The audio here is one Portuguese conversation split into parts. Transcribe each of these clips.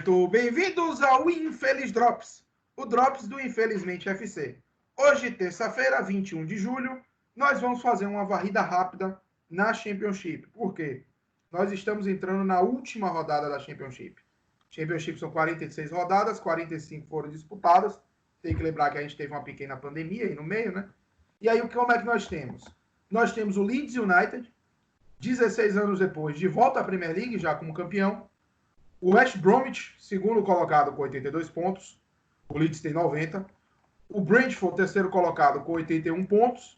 certo, bem-vindos ao Infeliz Drops, o Drops do Infelizmente FC. Hoje, terça-feira, 21 de julho, nós vamos fazer uma varrida rápida na Championship. Por quê? Nós estamos entrando na última rodada da Championship. Championship são 46 rodadas, 45 foram disputadas. Tem que lembrar que a gente teve uma pequena pandemia aí no meio, né? E aí, como é que nós temos? Nós temos o Leeds United, 16 anos depois, de volta à Premier League, já como campeão. O West Bromwich, segundo colocado com 82 pontos. O Leeds tem 90. O Brentford, terceiro colocado com 81 pontos.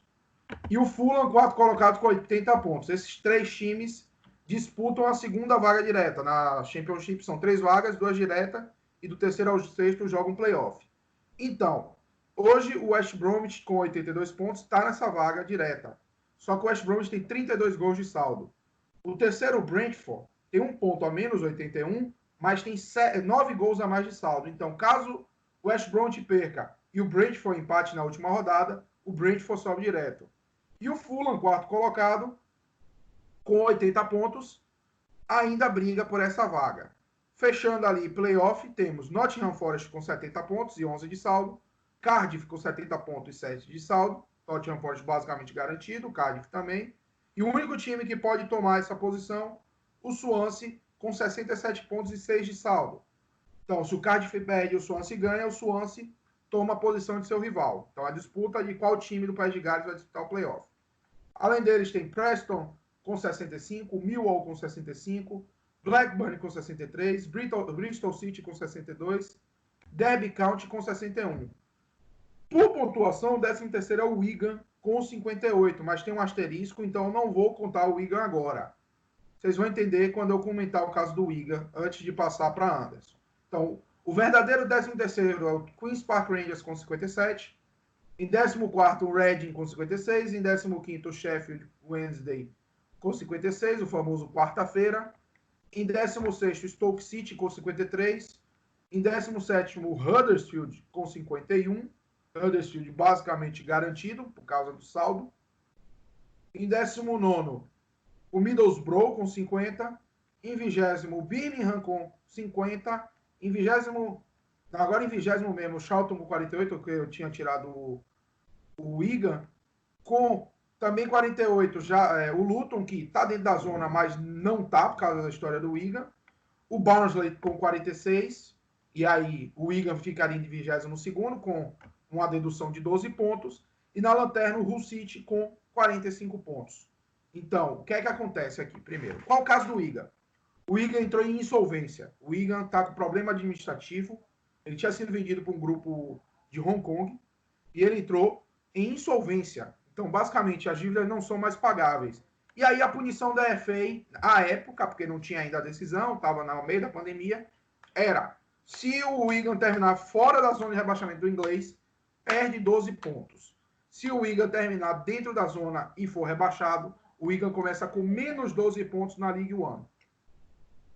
E o Fulham, quarto colocado com 80 pontos. Esses três times disputam a segunda vaga direta. Na Championship são 3 vagas, 2 diretas. E do terceiro ao sexto jogam playoff. Então, hoje o West Bromwich com 82 pontos está nessa vaga direta. Só que o West Bromwich tem 32 gols de saldo. O terceiro, o Brentford, tem 1 ponto a menos, 81, mas tem 9 gols a mais de saldo. Então, caso o West Bromwich perca e o Brentford empate na última rodada, o Brentford sobe direto. E o Fulham, quarto colocado, com 80 pontos, ainda briga por essa vaga. Fechando ali playoff, temos Nottingham Forest com 70 pontos e 11 de saldo, Cardiff com 70 pontos e 7 de saldo, Nottingham Forest basicamente garantido, Cardiff também. E o único time que pode tomar essa posição, o Swansea, com 67 pontos e 6 de saldo. Então, se o Cardiff perde e o Swansea ganha, o Swansea toma a posição de seu rival. Então, a disputa de qual time do País de Gales vai disputar o playoff. Além deles, tem Preston com 65, Millwall com 65, Blackburn com 63, Bristol City com 62, Derby County com 61. Por pontuação, o 13º é o Wigan com 58, mas tem um asterisco, então eu não vou contar o Wigan agora. Vocês vão entender quando eu comentar o caso do Wigan, antes de passar para Anderson. Então, o verdadeiro 13º é o Queen's Park Rangers com 57, em 14º o Reading com 56, em 15º o Sheffield Wednesday com 56, o famoso quarta-feira, em 16º o Stoke City com 53, em 17º o Huddersfield com 51, Huddersfield basicamente garantido por causa do saldo, em 19º o Middlesbrough com 50, em 20º o Birmingham com 50, em 20º, agora em 20º mesmo, o Charlton com 48, que eu tinha tirado o Wigan, com também 48, já o Luton, que está dentro da zona, mas não está por causa da história do Wigan, o Barnsley com 46, e aí o Wigan ficaria em 22º com uma dedução de 12 pontos, e na lanterna o Hull City com 45 pontos. Então, o que é que acontece aqui? Primeiro, qual o caso do Wigan? O Wigan entrou em insolvência. O Wigan está com problema administrativo. Ele tinha sido vendido para um grupo de Hong Kong e ele entrou em insolvência. Então, basicamente, as dívidas não são mais pagáveis. E aí a punição da FA, à época, porque não tinha ainda a decisão, estava no meio da pandemia, era: se o Wigan terminar fora da zona de rebaixamento do inglês, perde 12 pontos. Se o Wigan terminar dentro da zona e for rebaixado, o Wigan começa com menos 12 pontos na League One.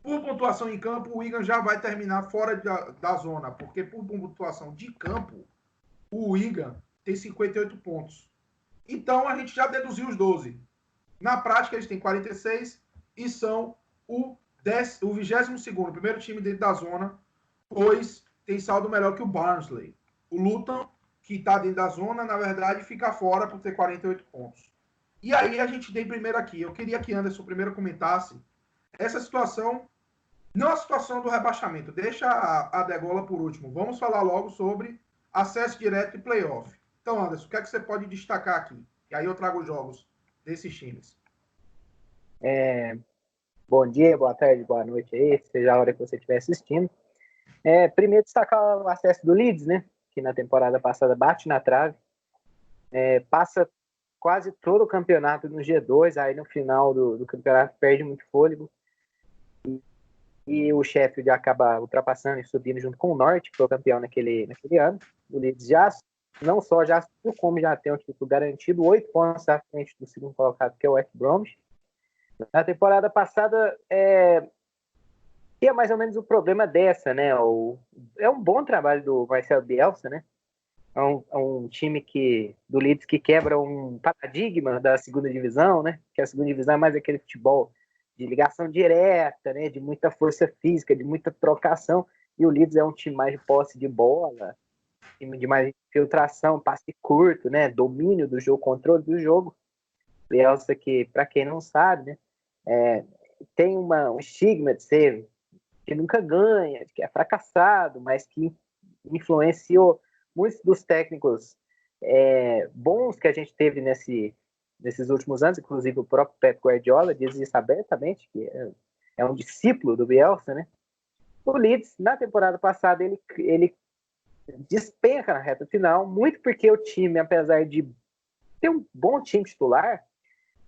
Por pontuação em campo, o Wigan já vai terminar fora da zona, porque por pontuação de campo, o Wigan tem 58 pontos. Então, a gente já deduziu os 12. Na prática, eles têm 46 e são o 22º, primeiro time dentro da zona, pois tem saldo melhor que o Barnsley. O Luton, que está dentro da zona, na verdade, fica fora por ter 48 pontos. E aí a gente tem primeiro aqui, eu queria que Anderson primeiro comentasse essa situação, não a situação do rebaixamento, deixa a degola por último. Vamos falar logo sobre acesso direto e playoff. Então, Anderson, o que é que você pode destacar aqui? E aí eu trago os jogos desses times. Bom dia, boa tarde, boa noite aí, seja a hora que você estiver assistindo. Primeiro destacar o acesso do Leeds, né? Que na temporada passada bate na trave, passa quase todo o campeonato no G2, aí no final do campeonato perde muito fôlego. E o Sheffield acaba ultrapassando e subindo junto com o Norte, que foi o campeão naquele ano. O Leeds não só já subiu, como já tem um título garantido, 8 pontos à frente do segundo colocado, que é o West Bromwich. Na temporada passada, é mais ou menos o problema dessa, né? É um bom trabalho do Marcelo Bielsa, né? É um time do Leeds que quebra um paradigma da segunda divisão, né? Que a segunda divisão é mais aquele futebol de ligação direta, né? De muita força física, de muita trocação. e o Leeds é um time mais de posse de bola, time de mais infiltração, passe curto, né? Domínio do jogo, controle do jogo. Bielsa que, para quem não sabe, né? Tem um estigma de ser que nunca ganha, que é fracassado, mas que influenciou muitos dos técnicos bons que a gente teve nesses últimos anos, inclusive o próprio Pep Guardiola diz isso abertamente, que é um discípulo do Bielsa, né? O Leeds, na temporada passada, ele despenca na reta final, muito porque o time, apesar de ter um bom time titular,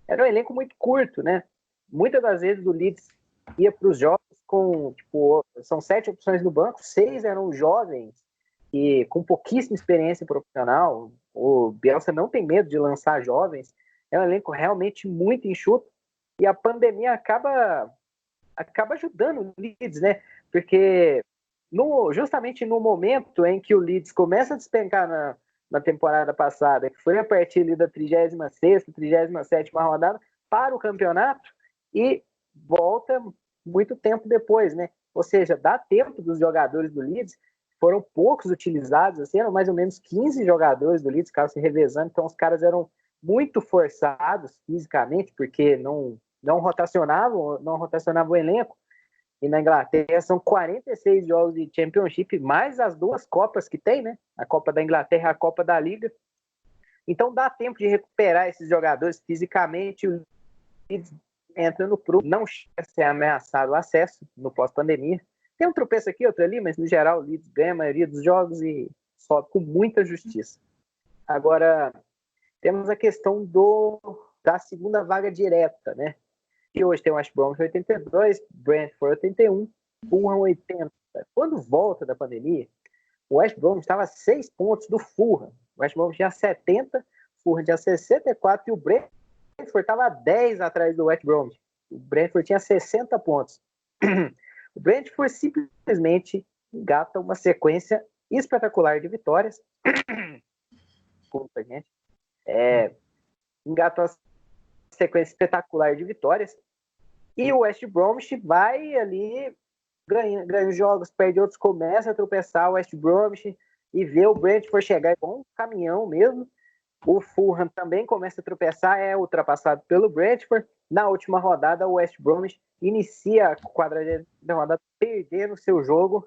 era um elenco muito curto, né? Muitas das vezes o Leeds ia para os jogos com, tipo, são 7 opções no banco, 6 eram jovens e com pouquíssima experiência profissional. O Bielsa não tem medo de lançar jovens, é um elenco realmente muito enxuto e a pandemia acaba ajudando o Leeds, né? Porque justamente no momento em que o Leeds começa a despencar na temporada passada, que foi a partir ali da 36ª, 37ª rodada, para o campeonato e volta muito tempo depois, né? Ou seja, dá tempo dos jogadores do Leeds, foram poucos utilizados, assim, eram mais ou menos 15 jogadores do Leeds, ficavam se revezando, então os caras eram muito forçados fisicamente, porque não rotacionavam o elenco, e na Inglaterra são 46 jogos de Championship, mais as 2 Copas que tem, né? A Copa da Inglaterra e a Copa da Liga. Então dá tempo de recuperar esses jogadores fisicamente. O Leeds entra no pro, não chega a ser ameaçado o acesso no pós-pandemia. Tem um tropeço aqui, outro ali, mas no geral o Leeds ganha a maioria dos jogos e sobe com muita justiça. Agora, temos a questão da segunda vaga direta, né? E hoje tem o West Brom 82, Brentford 81, Fulham 80. Quando volta da pandemia, o West Brom estava a 6 pontos do Fulham. O West Brom tinha 70, o Fulham tinha 64 e o Brentford estava a 10 atrás do West Brom. O Brentford tinha 60 pontos. O Brentford simplesmente engata uma sequência espetacular de vitórias. Desculpa, gente. Engata uma sequência espetacular de vitórias. E o West Bromwich vai ali, ganha os jogos, perde outros, começa a tropeçar o West Bromwich e vê o Brentford chegar com um caminhão mesmo. O Fulham também começa a tropeçar, é ultrapassado pelo Brentford. Na última rodada, o West Bromwich inicia a 40ª rodada perdendo o seu jogo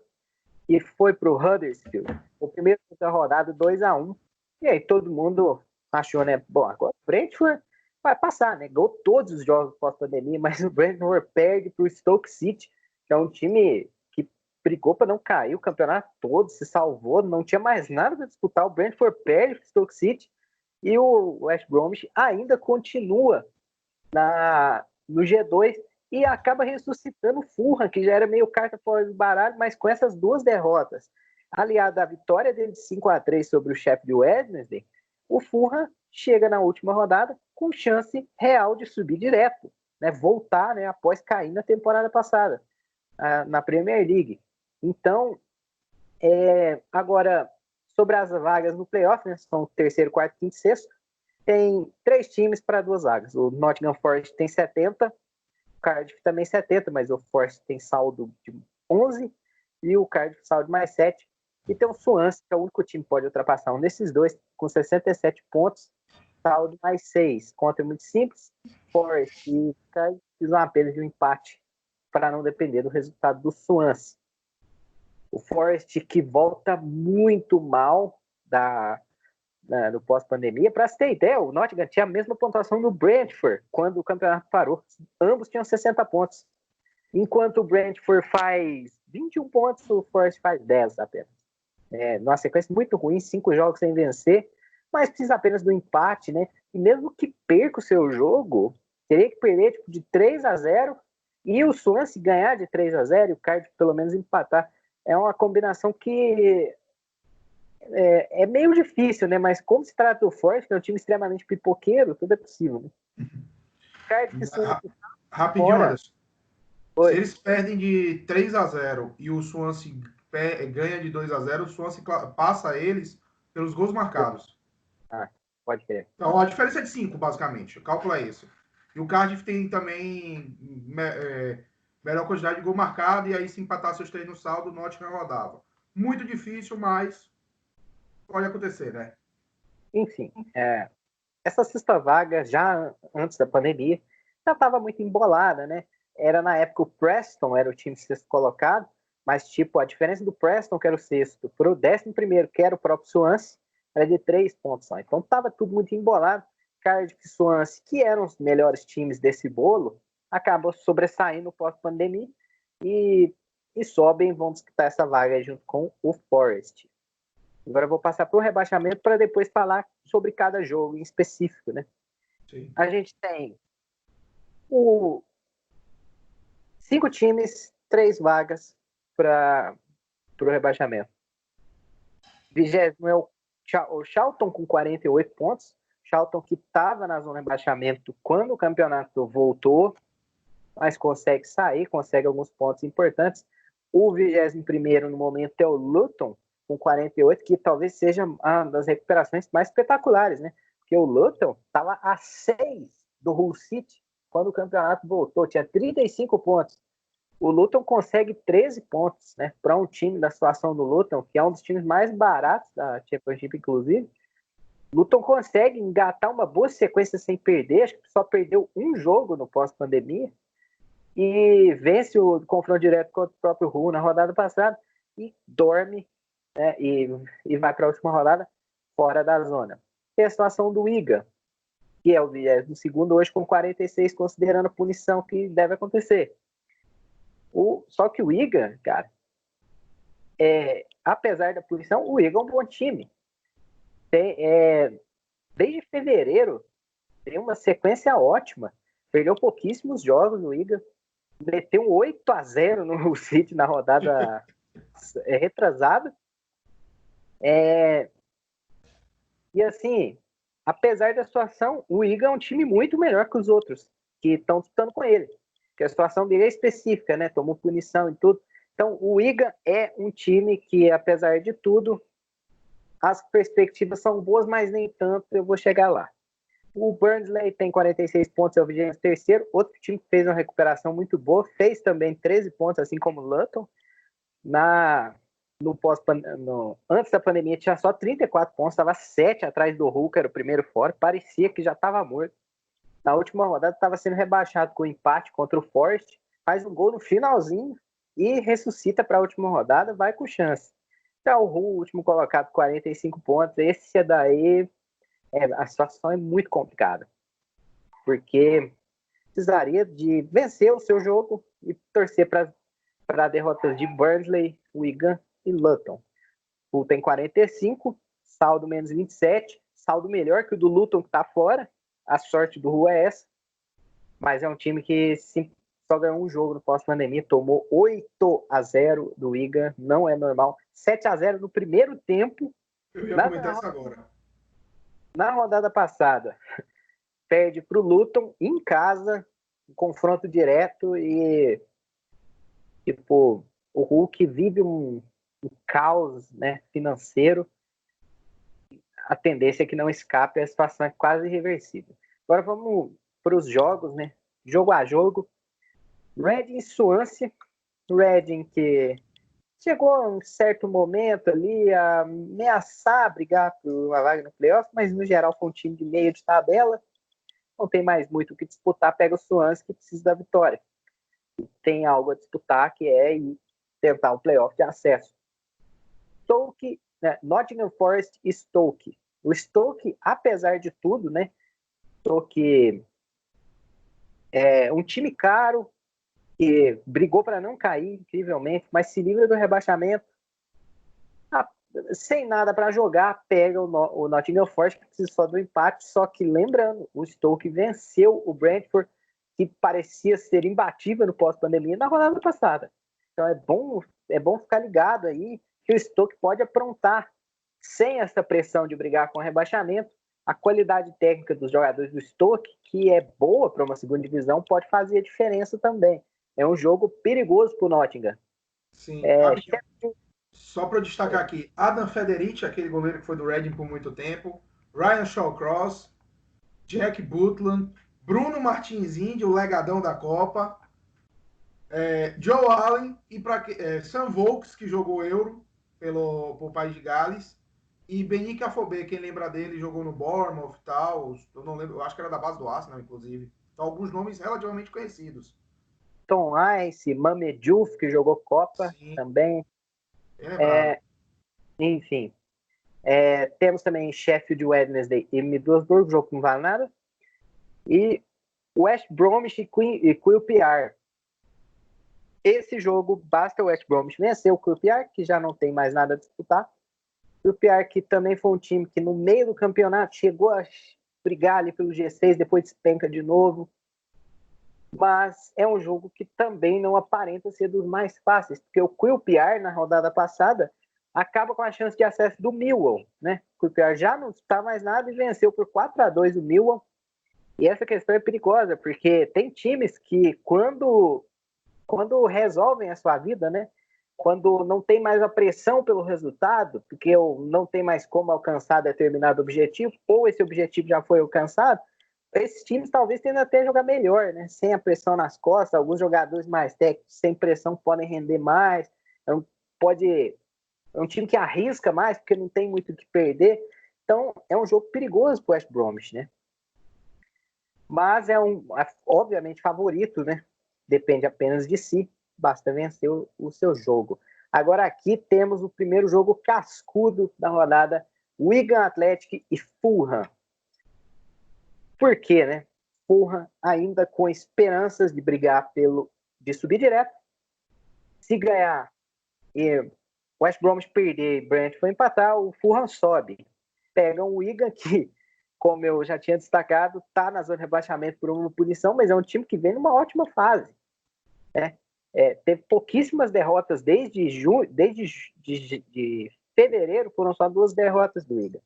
e foi para o Huddersfield. O primeiro da rodada, 2-1. E aí todo mundo achou, né? Bom, agora o Brentford vai passar, né? Ganhou todos os jogos pós-pandemia, mas o Brentford perde para o Stoke City, que é um time que brigou para não cair o campeonato todo, se salvou, não tinha mais nada para disputar. O Brentford perde para o Stoke City e o West Bromwich ainda continua no G2 e acaba ressuscitando o Fulham, que já era meio carta fora do baralho, mas com essas 2 derrotas, aliada à vitória dele de 5-3 sobre o Sheffield Wednesday, o Fulham chega na última rodada com chance real de subir direto, né? Voltar, né? Após cair na temporada passada, na Premier League. Então, agora, sobre as vagas no playoff, né? São terceiro, quarto, quinto e sexto. Tem 3 times para 2 vagas. O Nottingham Forest tem 70, o Cardiff também 70, mas o Forest tem saldo de 11 e o Cardiff saldo de mais 7. E tem o Swansea, que é o único time que pode ultrapassar um desses dois, com 67 pontos, saldo mais 6. Conta muito simples. Forest e Cardiff precisam apenas de um empate para não depender do resultado do Swansea. O Forest que volta muito mal do pós-pandemia. Para se ter ideia, o Nottingham tinha a mesma pontuação do Brentford quando o campeonato parou. Ambos tinham 60 pontos. Enquanto o Brentford faz 21 pontos, o Forest faz 10 apenas. Numa sequência muito ruim, 5 jogos sem vencer, mas precisa apenas do empate, né? E mesmo que perca o seu jogo, teria que perder tipo, de 3-0 e o Swansea ganhar de 3-0 e o Cardiff pelo menos empatar. É uma combinação que é meio difícil, né? Mas como se trata do Forest, que é um time extremamente pipoqueiro, tudo é possível, né? Cardiff, Rapidinho, Anderson. Se eles perdem de 3-0 e o Swansea ganha de 2-0, o Swansea passa eles pelos gols marcados. Pode crer. Então, a diferença é de 5, basicamente. O cálculo é esse. E o Cardiff tem também melhor quantidade de gol marcado, e aí se empatasse os 3 no saldo, o Nottingham rodava. Muito difícil, mas pode acontecer, né? Enfim, essa sexta vaga, já antes da pandemia, já estava muito embolada, né? Era na época o Preston, era o time sexto colocado, mas tipo, a diferença do Preston, que era o sexto, para o 11º, que era o próprio Swansea, era de 3 pontos só. Então estava tudo muito embolado. Cardiff e Swansea, que eram os melhores times desse bolo, acabou sobressaindo pós-pandemia e sobem, vão disputar essa vaga junto com o Forest. Agora eu vou passar para o rebaixamento para depois falar sobre cada jogo em específico, né? Sim. A gente tem 5 times, 3 vagas para o rebaixamento. 20º é o Charlton com 48 pontos. Charlton que estava na zona de rebaixamento quando o campeonato voltou, mas consegue sair, consegue alguns pontos importantes. O 21º no momento é o Luton, com 48, que talvez seja uma das recuperações mais espetaculares, né? Porque o Luton estava a 6 do Hull City quando o campeonato voltou, tinha 35 pontos. O Luton consegue 13 pontos, né? Para um time da situação do Luton, que é um dos times mais baratos da Championship, inclusive. O Luton consegue engatar uma boa sequência sem perder, acho que só perdeu um jogo no pós-pandemia, e vence o confronto direto contra o próprio Hull na rodada passada e dorme, né, e vai para a última rodada fora da zona. Tem a situação do Wigan, que é o 22º hoje com 46, considerando a punição que deve acontecer. Só que o Wigan, cara, apesar da punição, o Wigan é um bom time. Desde fevereiro tem uma sequência ótima. Perdeu pouquíssimos jogos no Wigan, meteu um 8-0 no City na rodada retrasada. E assim, apesar da situação, o Wigan é um time muito melhor que os outros que estão disputando com ele. Porque a situação dele é específica, né? Tomou punição e tudo. Então, o Wigan é um time que, apesar de tudo, as perspectivas são boas, mas nem tanto. Eu vou chegar lá. O Burnley tem 46 pontos, é o 23º. Outro time que fez uma recuperação muito boa, fez também 13 pontos, assim como o Luton. Antes da pandemia tinha só 34 pontos, estava 7 atrás do Hull, que era o primeiro fora, parecia que já estava morto. Na última rodada estava sendo rebaixado com empate contra o Forest, faz um gol no finalzinho e ressuscita para a última rodada, vai com chance. Já o Hull, último colocado, 45 pontos, esse daí, a situação é muito complicada, porque precisaria de vencer o seu jogo e torcer para derrotas de Burnley, Wigan e Luton. O Hull tem 45, saldo menos 27, saldo melhor que o do Luton que está fora. A sorte do Hull é essa, mas é um time que só ganhou um jogo no pós-pandemia, tomou 8-0 do Wigan, não é normal. 7-0 no primeiro tempo. Eu ia comentar isso agora. Na rodada passada, perde para o Luton em casa, um confronto direto e tipo, o Hulk vive um caos, né, financeiro. A tendência é que não escape, a situação é quase irreversível. Agora vamos para os jogos, né? Jogo a jogo. Reading e Swansea. Reading que chegou a um certo momento ali a ameaçar brigar por uma vaga no playoff, mas no geral foi um time de meio de tabela. Não tem mais muito o que disputar, pega o Swansea que precisa da vitória. Tem algo a disputar que é tentar um playoff de acesso. Stoke, né? Nottingham Forest e Stoke. O Stoke, apesar de tudo, né? Stoke é um time caro que brigou para não cair, incrivelmente, mas se livra do rebaixamento. Sem nada para jogar, pega o Nottingham Forest, que precisa só do empate. Só que, lembrando, o Stoke venceu o Brentford, que parecia ser imbatível no pós-pandemia, na rodada passada. Então é bom ficar ligado aí que o Stoke pode aprontar sem essa pressão de brigar com o rebaixamento. A qualidade técnica dos jogadores do Stoke, que é boa para uma segunda divisão, pode fazer a diferença também. É um jogo perigoso para o Nottingham. Sim, só para destacar aqui, Adam Federici, aquele goleiro que foi do Reading por muito tempo, Ryan Shawcross, Jack Butland, Bruno Martins Índio, o legadão da Copa. Joe Allen e Sam Vokes, que jogou Euro por País de Gales, e Benik Afobe, quem lembra dele, jogou no Bournemouth e tal, eu não lembro, eu acho que era da base do Arsenal, inclusive. Então, alguns nomes relativamente conhecidos. Tom Ice, Mamed Diouf, que jogou Copa Sim, também. bem lembrado. Enfim. Temos também Sheffield Wednesday e Middlesbrough, jogo que não vale nada. E West Bromwich e QPR. Esse jogo, basta o West Bromwich vencer o QPR, que já não tem mais nada a disputar. O QPR, que também foi um time que no meio do campeonato chegou a brigar ali pelo G6, depois despenca de novo. Mas é um jogo que também não aparenta ser dos mais fáceis, porque o QPR, na rodada passada, acaba com a chance de acesso do Millwall, né? O QPR já não está mais nada e venceu por 4-2 o Millwall. E essa questão é perigosa, porque tem times que, quando resolvem a sua vida, né? Quando não tem mais a pressão pelo resultado, porque não tem mais como alcançar determinado objetivo, ou esse objetivo já foi alcançado, esses times talvez tenham até jogar melhor, né? Sem a pressão nas costas, alguns jogadores mais técnicos sem pressão podem render mais, é um time que arrisca mais, porque não tem muito o que perder. Então, é um jogo perigoso para o West Bromwich, né? Mas obviamente, favorito, né? Depende apenas de si, basta vencer o seu jogo. Agora aqui temos o primeiro jogo cascudo da rodada, Wigan Athletic e Fulham. Por quê, né? Fulham ainda com esperanças de brigar de subir direto. Se ganhar e West Bromwich perder e Brentford empatar, o Fulham sobe. Pega um Wigan que, como eu já tinha destacado, está na zona de rebaixamento por uma punição, mas é um time que vem numa ótima fase. Né? Teve pouquíssimas derrotas desde de fevereiro, foram só 2 derrotas do Wigan.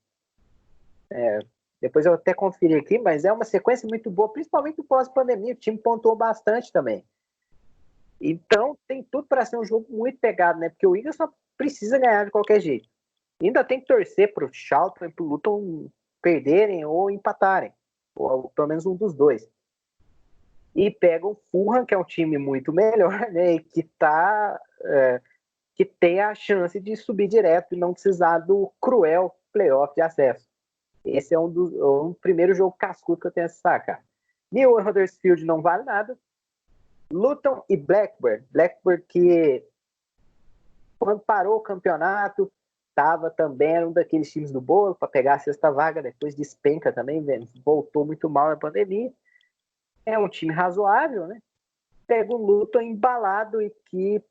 Depois eu até conferi aqui, mas é uma sequência muito boa, principalmente pós-pandemia, o time pontuou bastante também. Então tem tudo para ser um jogo muito pegado, né? Porque o Wigan só precisa ganhar de qualquer jeito. Ainda tem que torcer para o Charlton e para o Luton perderem ou empatarem, ou pelo menos um dos dois. E pega o Fulham, que é um time muito melhor, né? E que tem a chance de subir direto e não precisar do cruel playoff de acesso. Esse é um primeiro jogo cascudo que eu tenho a destacar. New Huddersfield não vale nada. Luton e Blackburn. Blackburn que, quando parou o campeonato, estava também um daqueles times do bolo para pegar a sexta vaga, depois despenca também, voltou muito mal na pandemia. É um time razoável, né? Pega um Luton embalado e que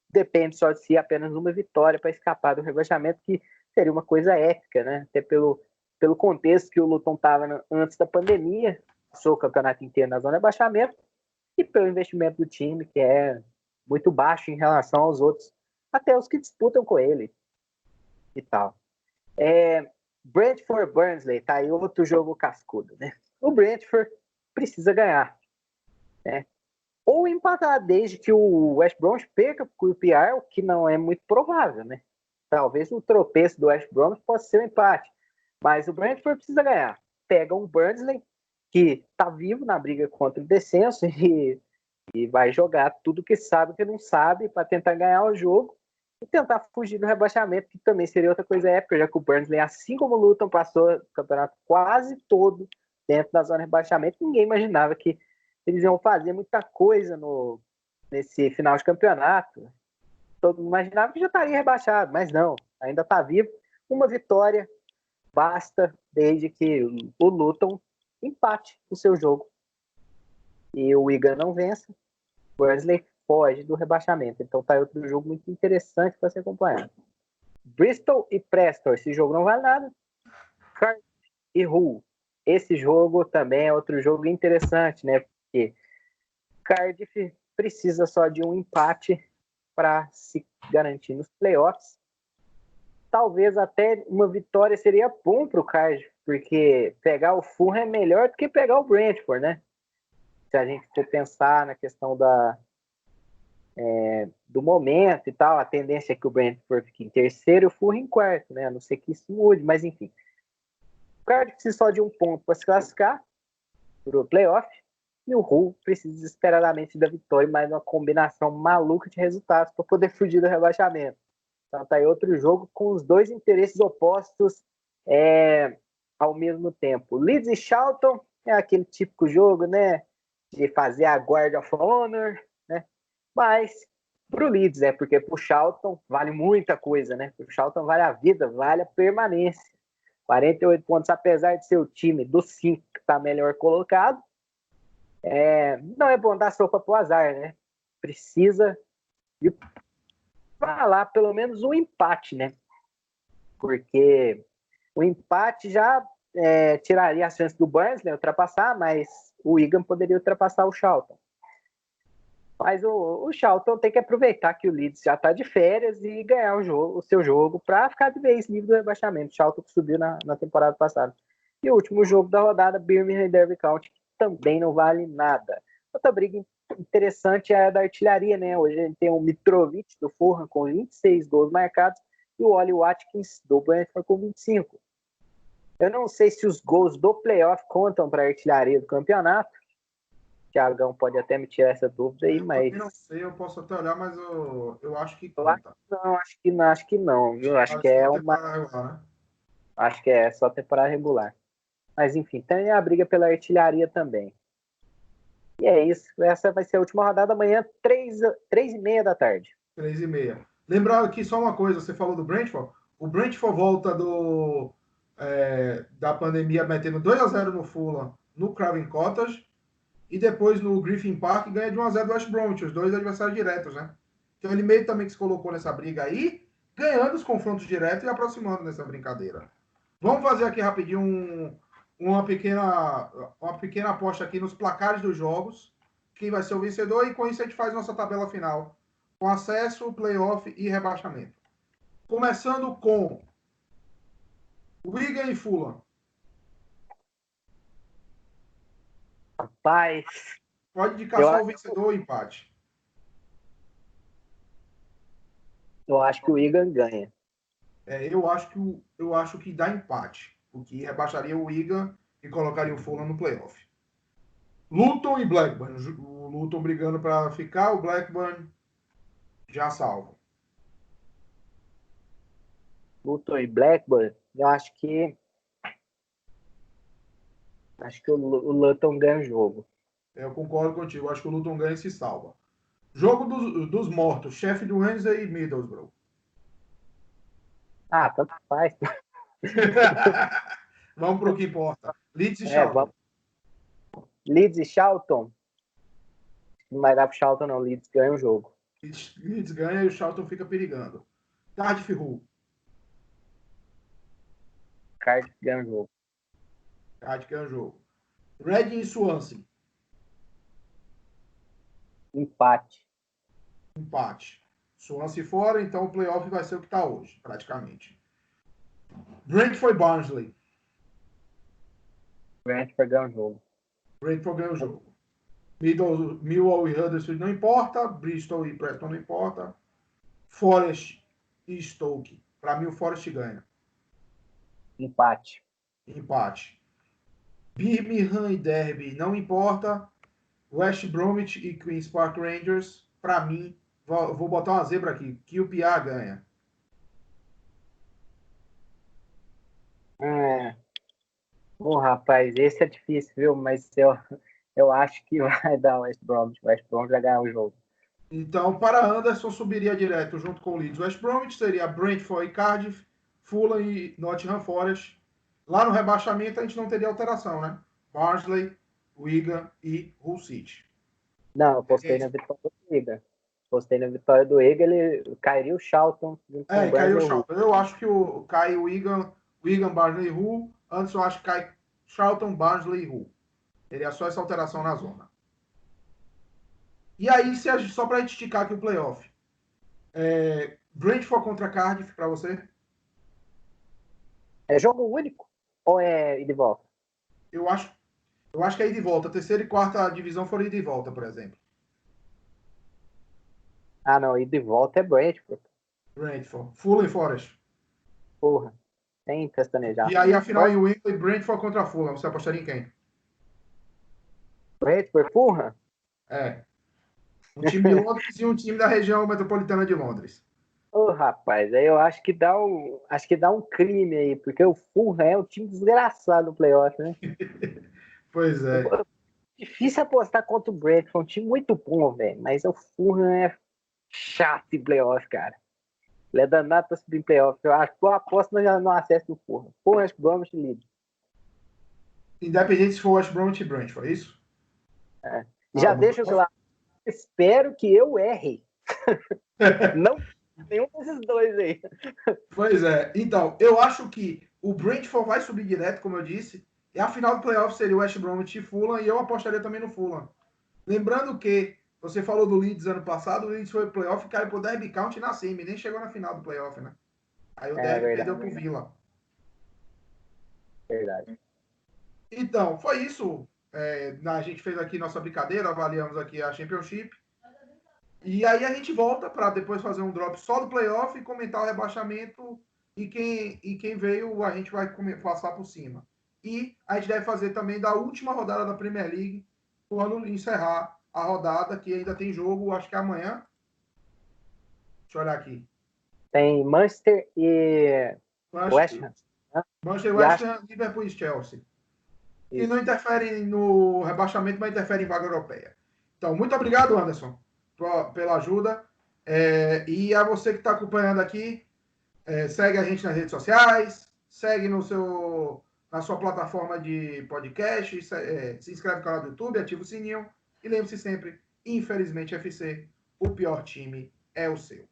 depende só de si, apenas uma vitória para escapar do rebaixamento, que seria uma coisa épica, né? Até pelo contexto que o Luton estava antes da pandemia, passou o campeonato inteiro na zona de rebaixamento, e pelo investimento do time, que é muito baixo em relação aos outros, até os que disputam com ele e tal. Brentford Burnley, tá aí outro jogo cascudo, né? O Brentford precisa ganhar, né? Ou empatar, desde que o West Bromwich perca para o QPR, o que não é muito provável, né? Talvez o tropeço do West Bromwich possa ser um empate, mas o Brentford precisa ganhar. Pega um Burnley que está vivo na briga contra o descenso e vai jogar tudo que sabe que não sabe para tentar ganhar o jogo e tentar fugir do rebaixamento, que também seria outra coisa épica, já que o Burnley, assim como o Luton, passou o campeonato quase todo dentro da zona de rebaixamento. Ninguém imaginava que eles iam fazer muita coisa nesse final de campeonato. Todo mundo imaginava que já estaria rebaixado, mas não, ainda está vivo. Uma vitória basta, desde que o Luton empate o seu jogo e o Wigan não vença. O Burnley foge do rebaixamento. Então tá outro jogo muito interessante para ser acompanhado. Bristol e Preston, esse jogo não vale nada. Cardiff e Hull, esse jogo também é outro jogo interessante, né? Porque Cardiff precisa só de um empate para se garantir nos playoffs. Talvez até uma vitória seria bom para o Cardiff, porque pegar o Fulham é melhor do que pegar o Brentford, né? Se a gente for pensar na questão do momento e tal, a tendência é que o Brentford fique em terceiro e o Fulham em quarto, né? A não ser que isso mude, mas enfim. O Cardiff precisa só de um ponto para se classificar para o playoff E o Hull precisa desesperadamente da vitória e mais uma combinação maluca de resultados para poder fugir do rebaixamento. Então tá aí outro jogo com os dois interesses opostos ao mesmo tempo. Leeds e Charlton é aquele típico jogo, né? De fazer a Guard of Honor, né? Mas pro Leeds, porque pro Charlton vale muita coisa, né? Pro Charlton vale a vida, vale a permanência. 48 pontos, apesar de ser o time dos 5 que está melhor colocado. Não é bom dar sopa pro azar, né? Precisa de falar pelo menos um empate, né? Porque o empate já tiraria as chances do Barnsley ultrapassar, mas o Wigan poderia ultrapassar o Charlton. Mas o Charlton tem que aproveitar que o Leeds já está de férias e ganhar o seu jogo para ficar de vez livre do rebaixamento. O Charlton que subiu na temporada passada. E o último jogo da rodada, Birmingham e Derby County, que também não vale nada. Outra briga interessante é a da artilharia, né? Hoje a gente tem o Mitrovic do Fulham com 26 gols marcados e o Ollie Watkins do Brentford com 25. Eu não sei se os gols do playoff contam para a artilharia do campeonato. O Thiagão pode até me tirar essa dúvida aí, mas... Eu não sei, eu posso até olhar, mas eu acho que conta. Acho que não, viu? Acho que é só temporada regular. Mas enfim, tem a briga pela artilharia também. E é isso. Essa vai ser a última rodada amanhã, 3h30 da tarde. 3h30. Lembrando aqui só uma coisa, você falou do Brentford. O Brentford volta da pandemia metendo 2-0 no Fulham, no Craven Cottage, e depois no Griffin Park ganha de 1-0 do West Bromwich, os dois adversários diretos, né? Então ele meio também que se colocou nessa briga aí, ganhando os confrontos diretos e aproximando nessa brincadeira. Vamos fazer aqui rapidinho uma pequena aposta aqui nos placares dos jogos, quem vai ser o vencedor, e com isso a gente faz nossa tabela final, com acesso, playoff e rebaixamento. Começando com Wigan e Fulham. Rapaz, pode indicar só o vencedor ou empate? Eu acho que o Wigan ganha. Eu acho que dá empate, o que rebaixaria o Wigan e colocaria o Fulham no playoff. Luton e Blackburn. O Luton brigando para ficar, o Blackburn já salvo. Luton e Blackburn, eu acho que o Luton ganha o jogo. Eu concordo contigo, acho que o Luton ganha e se salva. Jogo dos mortos, Sheffield Wednesday e Middlesbrough. Tanto faz. Vamos para o que importa. Leeds e Charlton. Leeds e Charlton. Não vai dar pro Charlton, não. Leeds ganha o jogo. Leeds ganha e o Charlton fica perigando. Cardiff e Hull. Cardiff ganha o jogo. Cardiff ganha o jogo. Reading e Swansea. Empate. Swansea fora, então o playoff vai ser o que está hoje, praticamente. Brentford e Barnsley. Brentford ganha o jogo. Millwall e Huddersfield não importa. Bristol e Preston não importa. Forest e Stoke. Para mim o Forest ganha. Empate. Birmingham e Derby não importa. West Bromwich e Queen's Park Rangers. Para mim, vou botar uma zebra aqui. QPR ganha. Rapaz, esse é difícil, viu? Mas eu acho que vai dar o West Bromwich. O West Bromwich vai ganhar o jogo. Então, para Anderson, subiria direto junto com o Leeds. West Bromwich seria Brentford e Cardiff, Fulham e Nottingham Forest. Lá no rebaixamento a gente não teria alteração, né? Barnsley, Wigan e Hull City. Não, eu postei na vitória do Wigan. Ele cairia o Charlton. Caiu o Charlton. Eu acho que cai o Wigan, Barnsley e Hull. Antes eu acho que cai Charlton, Barnsley e Hull. Teria só essa alteração na zona. E aí, só para esticar aqui o playoff. Brentford contra Cardiff, para você? É jogo único? Ou é ida e volta? Eu acho que é ida e volta. A terceira e quarta divisão foram ida e volta, por exemplo. Não. Ida e volta é Brentford. Fulham e Forest. Porra. Tem pestanejar. E aí a final em Wembley, Brentford contra Fulham. Você apostaria em quem? Brentford, Fulham? É. Um time de Londres e um time da região metropolitana de Londres. Ô, rapaz, aí eu acho que dá um crime aí, porque o Fulham é um time desgraçado no playoff, né? Pois é. Difícil apostar contra o Brentford, é um time muito bom, velho, mas o Fulham é chato em playoff, cara. Ele é danado pra subir em playoff. Eu acho que eu aposto no acesso do Fulham. Fulham, West Bromwich e Leeds. Independente se for West Bromwich e Brentford, é isso? É. Já no deixo claro. Espero que eu erre. Não nenhum desses dois aí. Pois é. Então, eu acho que o Brentford vai subir direto, como eu disse. E a final do playoff seria o West Bromwich e Fulham. E eu apostaria também no Fulham. Lembrando que você falou do Leeds ano passado. O Leeds foi pro playoff e caiu pro Derby County na semi. Nem chegou na final do playoff, né? Aí o Derby perdeu pro Villa. Verdade. Então, foi isso. A gente fez aqui nossa brincadeira. Avaliamos aqui a Championship. E aí a gente volta para depois fazer um drop só do playoff e comentar o rebaixamento e quem veio a gente vai passar por cima. E a gente deve fazer também da última rodada da Premier League quando encerrar a rodada, que ainda tem jogo, acho que é amanhã. Deixa eu olhar aqui. Tem Manchester e West Ham. Manchester, West Ham, Liverpool e Chelsea. Que não interferem no rebaixamento, mas interferem em vaga europeia. Então, muito obrigado, Anderson, pela ajuda. E a você que está acompanhando aqui, segue a gente nas redes sociais, segue na sua plataforma de podcast, se inscreve no canal do YouTube, ativa o sininho e lembre-se sempre, infelizmente, FC, o pior time é o seu.